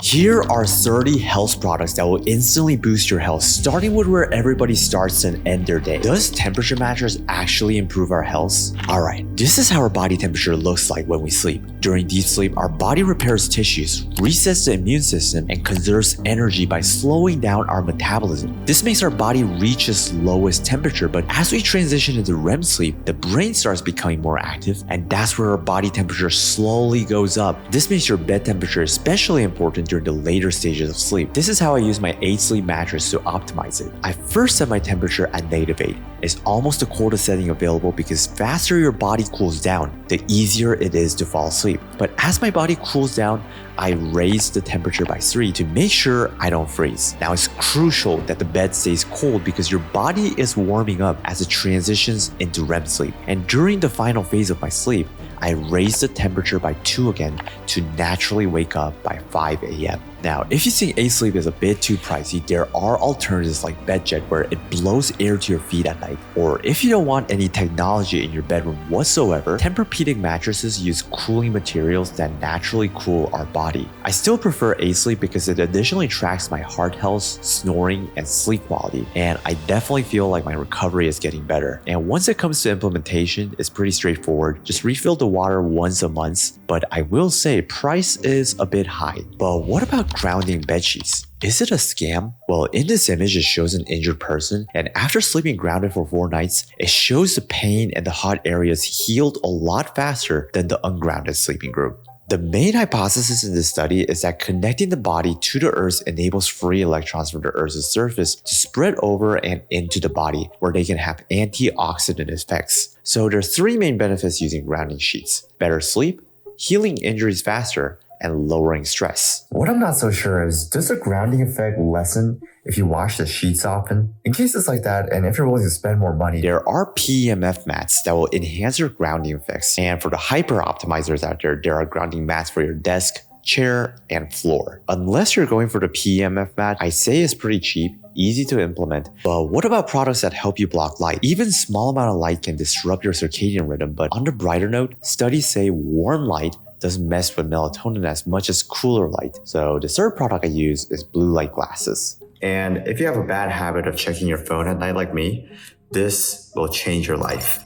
Here are 30 health products that will instantly boost your health, starting with where everybody starts and ends their day. Does temperature mattress actually improve our health? Alright, this is how our body temperature looks like when we sleep. During deep sleep, our body repairs tissues, resets the immune system, and conserves energy by slowing down our metabolism. This makes our body reach its lowest temperature, but as we transition into REM sleep, the brain starts becoming more active, and that's where our body temperature slowly goes up. This makes your bed temperature especially important during the later stages of sleep. This is how I use my 8 Sleep mattress to optimize it. I first set my temperature at -8. It's almost the coldest setting available because faster your body cools down, the easier it is to fall asleep. But as my body cools down, I raise the temperature by 3 to make sure I don't freeze. Now it's crucial that the bed stays cold because your body is warming up as it transitions into REM sleep. And during the final phase of my sleep, I raise the temperature by 2 again to naturally wake up by 5 a.m. Now, if you think 8 Sleep is a bit too pricey, there are alternatives like BedJet where it blows air to your feet at night. Or if you don't want any technology in your bedroom whatsoever, Tempur-Pedic mattresses use cooling materials that naturally cool our body. I still prefer 8 Sleep because it additionally tracks my heart health, snoring, and sleep quality. And I definitely feel like my recovery is getting better. And once it comes to implementation, it's pretty straightforward. Just refill the water once a month, but I will say price is a bit high. But what about grounding bedsheets? Is it a scam? Well, in this image, it shows an injured person, and after sleeping grounded for 4 nights, it shows the pain and the hot areas healed a lot faster than the ungrounded sleeping group. The main hypothesis in this study is that connecting the body to the earth enables free electrons from the earth's surface to spread over and into the body, where they can have antioxidant effects. So there are 3 main benefits using grounding sheets: better sleep, healing injuries faster, and lowering stress. What I'm not so sure is, does the grounding effect lessen if you wash the sheets often? In cases like that, and if you're willing to spend more money, there are PEMF mats that will enhance your grounding effects. And for the hyper optimizers out there, there are grounding mats for your desk, chair, and floor. Unless you're going for the PEMF mat, I say it's pretty cheap, easy to implement. But what about products that help you block light? Even small amount of light can disrupt your circadian rhythm, but on the brighter note, studies say warm light doesn't mess with melatonin as much as cooler light. So the third product I use is blue light glasses. And if you have a bad habit of checking your phone at night like me, this will change your life.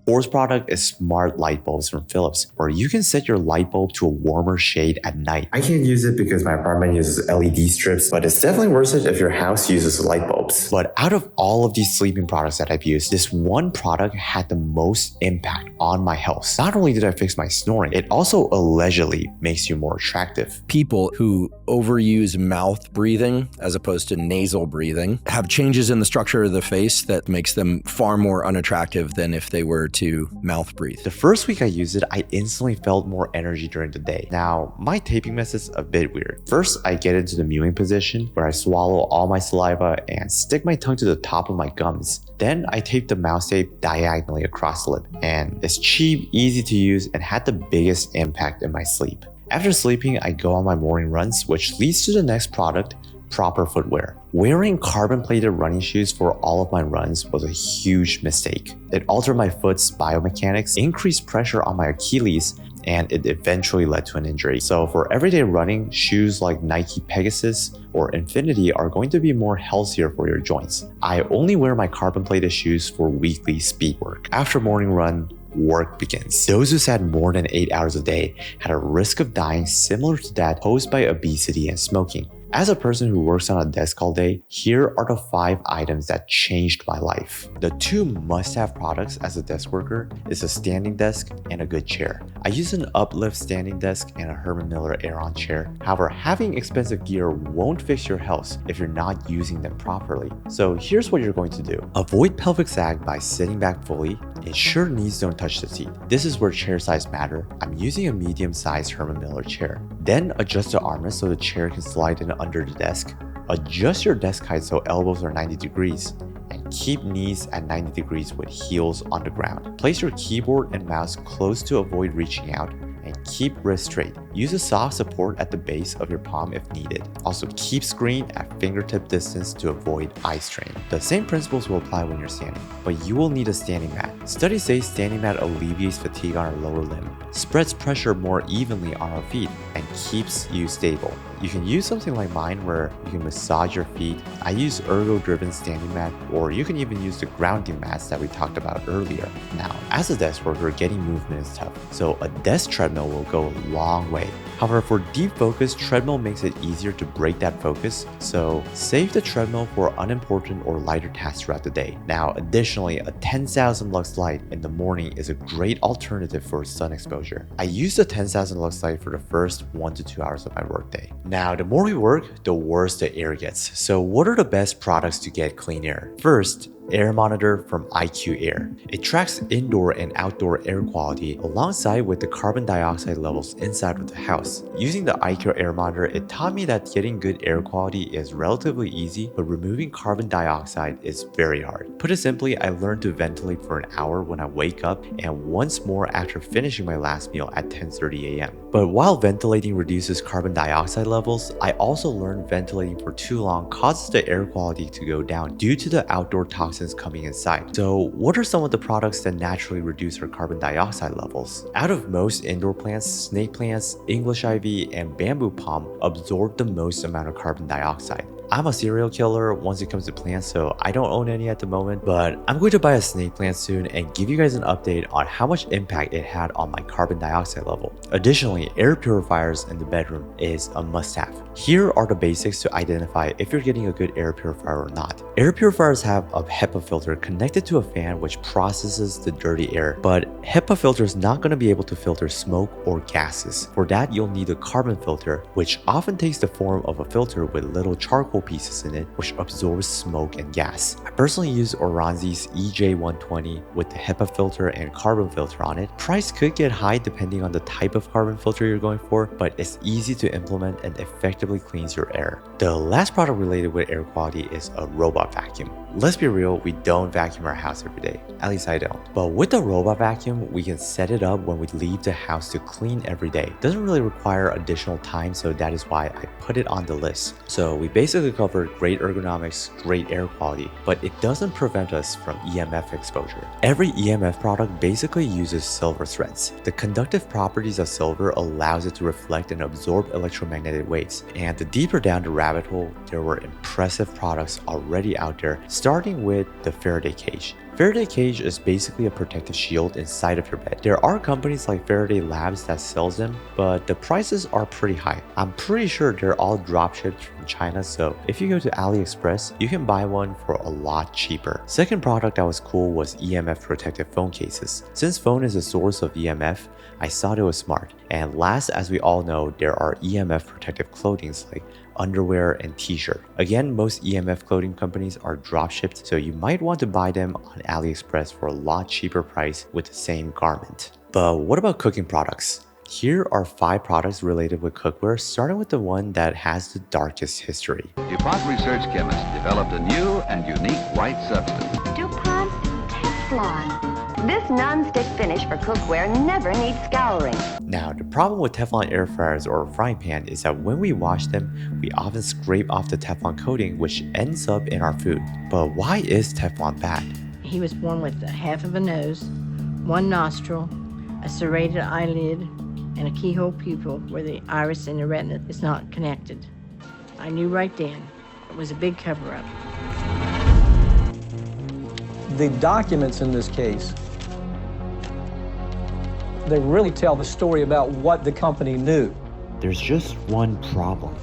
Fourth product is smart light bulbs from Philips, where you can set your light bulb to a warmer shade at night. I can't use it because my apartment uses LED strips, but it's definitely worth it if your house uses light bulbs. But out of all of these sleeping products that I've used, this one product had the most impact on my health. Not only did I fix my snoring, it also allegedly makes you more attractive. People who overuse mouth breathing as opposed to nasal breathing have changes in the structure of the face that makes them far more unattractive than if they were to mouth breathe. The first week I used it, I instantly felt more energy during the day. Now, my taping method is a bit weird. First, I get into the mewing position where I swallow all my saliva and stick my tongue to the top of my gums. Then I tape the mouse tape diagonally across the lip, and it's cheap, easy to use, and had the biggest impact in my sleep. After sleeping, I go on my morning runs, which leads to the next product: proper footwear. Wearing carbon-plated running shoes for all of my runs was a huge mistake. It altered my foot's biomechanics, increased pressure on my Achilles, and it eventually led to an injury. So for everyday running, shoes like Nike Pegasus or Infinity are going to be more healthier for your joints. I only wear my carbon-plated shoes for weekly speed work. After morning run, work begins. Those who sat more than 8 hours a day had a risk of dying similar to that posed by obesity and smoking. As a person who works on a desk all day, here are the 5 items that changed my life. The 2 must-have products as a desk worker is a standing desk and a good chair. I use an Uplift standing desk and a Herman Miller Aeron chair. However, having expensive gear won't fix your health if you're not using them properly. So here's what you're going to do. Avoid pelvic sag by sitting back fully. Ensure knees don't touch the seat. This is where chair size matter. I'm using a medium-sized Herman Miller chair. Then adjust the armrest so the chair can slide in under the desk. Adjust your desk height so elbows are 90 degrees. And keep knees at 90 degrees with heels on the ground. Place your keyboard and mouse close to avoid reaching out, and keep wrists straight. Use a soft support at the base of your palm if needed. Also, keep screen at fingertip distance to avoid eye strain. The same principles will apply when you're standing, but you will need a standing mat. Studies say standing mat alleviates fatigue on our lower limb, spreads pressure more evenly on our feet, and keeps you stable. You can use something like mine where you can massage your feet. I use ergo-driven standing mat, or you can even use the grounding mats that we talked about earlier. Now, as a desk worker, getting movement is tough, so a desk treadmill will go a long way. However, for deep focus, treadmill makes it easier to break that focus, so save the treadmill for unimportant or lighter tasks throughout the day. Now, additionally, a 10,000 lux light in the morning is a great alternative for sun exposure. I use the 10,000 lux light for the first 1 to 2 hours of my workday. Now, the more we work, the worse the air gets. So what are the best products to get clean air? First, Air Monitor from IQ Air. It tracks indoor and outdoor air quality alongside with the carbon dioxide levels inside of the house. Using the IQ Air Monitor, it taught me that getting good air quality is relatively easy, but removing carbon dioxide is very hard. Put it simply, I learned to ventilate for an hour when I wake up and once more after finishing my last meal at 10:30 a.m. But while ventilating reduces carbon dioxide levels, I also learned ventilating for too long causes the air quality to go down due to the outdoor toxins coming inside. So what are some of the products that naturally reduce our carbon dioxide levels? Out of most indoor plants, snake plants, English ivy, and bamboo palm absorb the most amount of carbon dioxide. I'm a serial killer once it comes to plants, so I don't own any at the moment, but I'm going to buy a snake plant soon and give you guys an update on how much impact it had on my carbon dioxide level. Additionally, air purifiers in the bedroom is a must-have. Here are the basics to identify if you're getting a good air purifier or not. Air purifiers have a HEPA filter connected to a fan which processes the dirty air, but HEPA filter is not going to be able to filter smoke or gases. For that, you'll need a carbon filter, which often takes the form of a filter with little charcoal pieces in it, which absorbs smoke and gas. I personally use Oronzi's EJ120 with the HEPA filter and carbon filter on it. Price could get high depending on the type of carbon filter you're going for, but it's easy to implement and effectively cleans your air. The last product related with air quality is a robot vacuum. Let's be real, we don't vacuum our house every day. At least I don't. But with the robot vacuum, we can set it up when we leave the house to clean every day. It doesn't really require additional time, so that is why I put it on the list. So we basically covered great ergonomics, great air quality, but it doesn't prevent us from EMF exposure. Every EMF product basically uses silver threads. The conductive properties of silver allows it to reflect and absorb electromagnetic waves. And the deeper down the rabbit hole, there were impressive products already out there, starting with the Faraday cage. Faraday cage is basically a protective shield inside of your bed. There are companies like Faraday Labs that sells them, but the prices are pretty high. I'm pretty sure they're all drop shipped from China, so if you go to AliExpress, you can buy one for a lot cheaper. Second product that was cool was EMF protective phone cases. Since phone is a source of EMF, I thought it was smart. And last, as we all know, there are EMF protective clothings like underwear and t-shirt. Again, most EMF clothing companies are drop shipped, so you might want to buy them on AliExpress for a lot cheaper price with the same garment. But what about cooking products? Here are 5 products related with cookware, starting with the one that has the darkest history. DuPont research chemists developed a new and unique white substance. DuPont Teflon. This non-stick finish for cookware never needs scouring. Now, the problem with Teflon air fryers or frying pan is that when we wash them, we often scrape off the Teflon coating, which ends up in our food. But why is Teflon bad? He was born with a half of a nose, one nostril, a serrated eyelid, and a keyhole pupil where the iris and the retina is not connected. I knew right then it was a big cover-up. The documents in this case, they really tell the story about what the company knew. There's just one problem.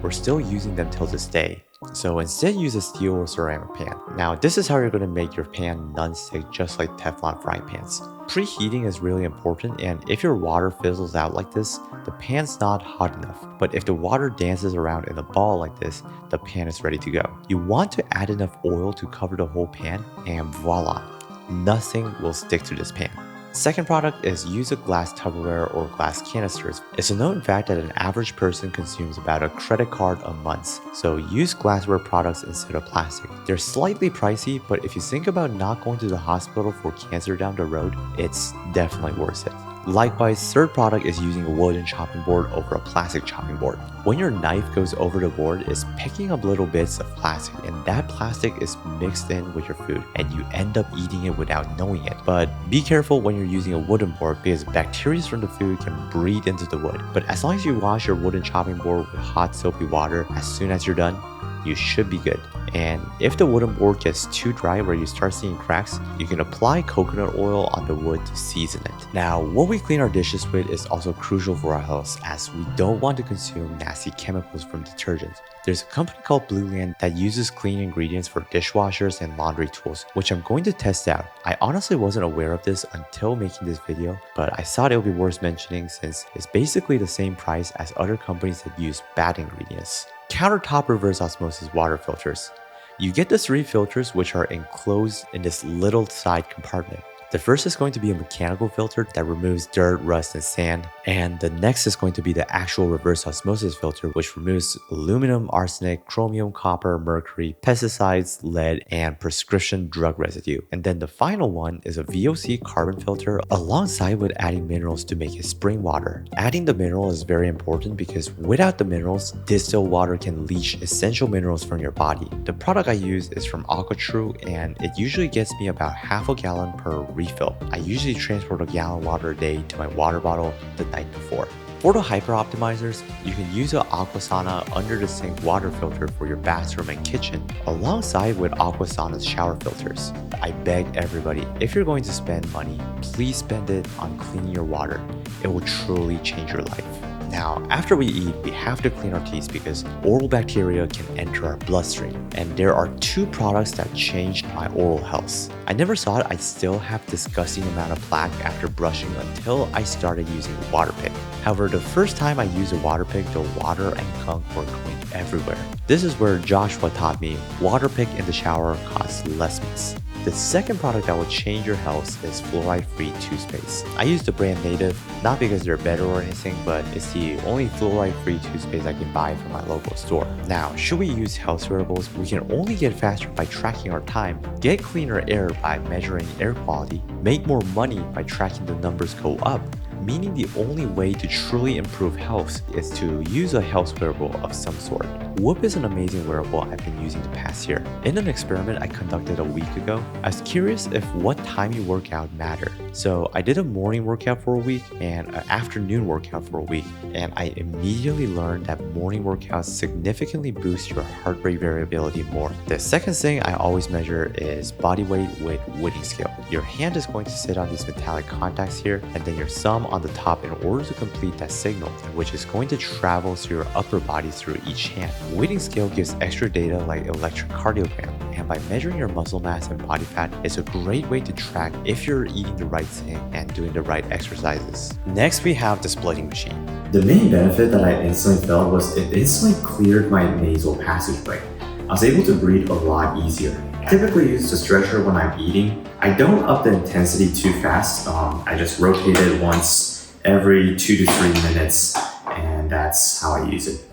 We're still using them till this day. So instead, use a steel or ceramic pan. Now, this is how you're going to make your pan non-stick, just like Teflon frying pans. Preheating is really important, and if your water fizzles out like this, the pan's not hot enough. But if the water dances around in a ball like this, the pan is ready to go. You want to add enough oil to cover the whole pan, and voila, nothing will stick to this pan. Second product is use a glass Tupperware or glass canisters. It's a known fact that an average person consumes about a credit card a month, so use glassware products instead of plastic. They're slightly pricey, but if you think about not going to the hospital for cancer down the road, it's definitely worth it. Likewise, third product is using a wooden chopping board over a plastic chopping board. When your knife goes over the board, it's picking up little bits of plastic, and that plastic is mixed in with your food, and you end up eating it without knowing it. But be careful when you're using a wooden board because bacteria from the food can breathe into the wood. But as long as you wash your wooden chopping board with hot soapy water as soon as you're done, you should be good. And if the wooden board gets too dry where you start seeing cracks, you can apply coconut oil on the wood to season it. Now, what we clean our dishes with is also crucial for our health, as we don't want to consume nasty chemicals from detergents. There's a company called Blueland that uses clean ingredients for dishwashers and laundry tools, which I'm going to test out. I honestly wasn't aware of this until making this video, but I thought it would be worth mentioning since it's basically the same price as other companies that use bad ingredients. Countertop reverse osmosis water filters. You get the 3 filters which are enclosed in this little side compartment. The first is going to be a mechanical filter that removes dirt, rust, and sand. And the next is going to be the actual reverse osmosis filter, which removes aluminum, arsenic, chromium, copper, mercury, pesticides, lead, and prescription drug residue. And then the final one is a VOC carbon filter alongside with adding minerals to make it spring water. Adding the mineral is very important because without the minerals, distilled water can leach essential minerals from your body. The product I use is from AquaTrue, and it usually gets me about half a gallon per refill. I usually transport a gallon of water a day to my water bottle the night before. For the hyper optimizers, you can use an Aquasana under the sink water filter for your bathroom and kitchen alongside with Aquasana's shower filters. I beg everybody, if you're going to spend money, please spend it on cleaning your water. It will truly change your life. Now, after we eat, we have to clean our teeth because oral bacteria can enter our bloodstream. And there are 2 products that changed my oral health. I never thought I'd still have disgusting amount of plaque after brushing until I started using Waterpik. However, the first time I used a Waterpik, the water and gunk were going everywhere. This is where Joshua taught me Waterpik in the shower causes less mess. The second product that will change your health is fluoride-free toothpaste. I use the brand Native, not because they're better or anything, but it's the only fluoride-free toothpaste I can buy from my local store. Now, should we use health wearables? We can only get faster by tracking our time, get cleaner air by measuring air quality, make more money by tracking the numbers go up, meaning the only way to truly improve health is to use a health wearable of some sort. Whoop is an amazing wearable I've been using the past year. In an experiment I conducted a week ago, I was curious if what time you work out mattered. So I did a morning workout for a week and an afternoon workout for a week, and I immediately learned that morning workouts significantly boost your heart rate variability more. The second thing I always measure is body weight with weighting scale. Your hand is going to sit on these metallic contacts here, and then your thumb on the top in order to complete that signal, which is going to travel through your upper body through each hand. Weighting scale gives extra data like electrocardiogram, and by measuring your muscle mass and body fat, it's a great way to track if you're eating the right thing and doing the right exercises. Next, we have the splitting machine. The main benefit that I instantly felt was it instantly cleared my nasal passageway. I was able to breathe a lot easier. I typically use the stretcher when I'm eating. I don't up the intensity too fast. I just rotate it once every 2 to 3 minutes, and that's how I use it.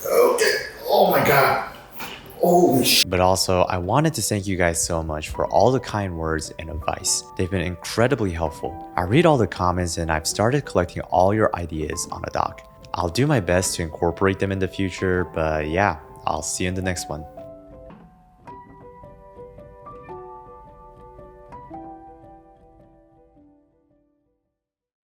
Okay, oh my God. Holy shit. But also, I wanted to thank you guys so much for all the kind words and advice. They've been incredibly helpful. I read all the comments and I've started collecting all your ideas on a doc. I'll do my best to incorporate them in the future, but yeah, I'll see you in the next one.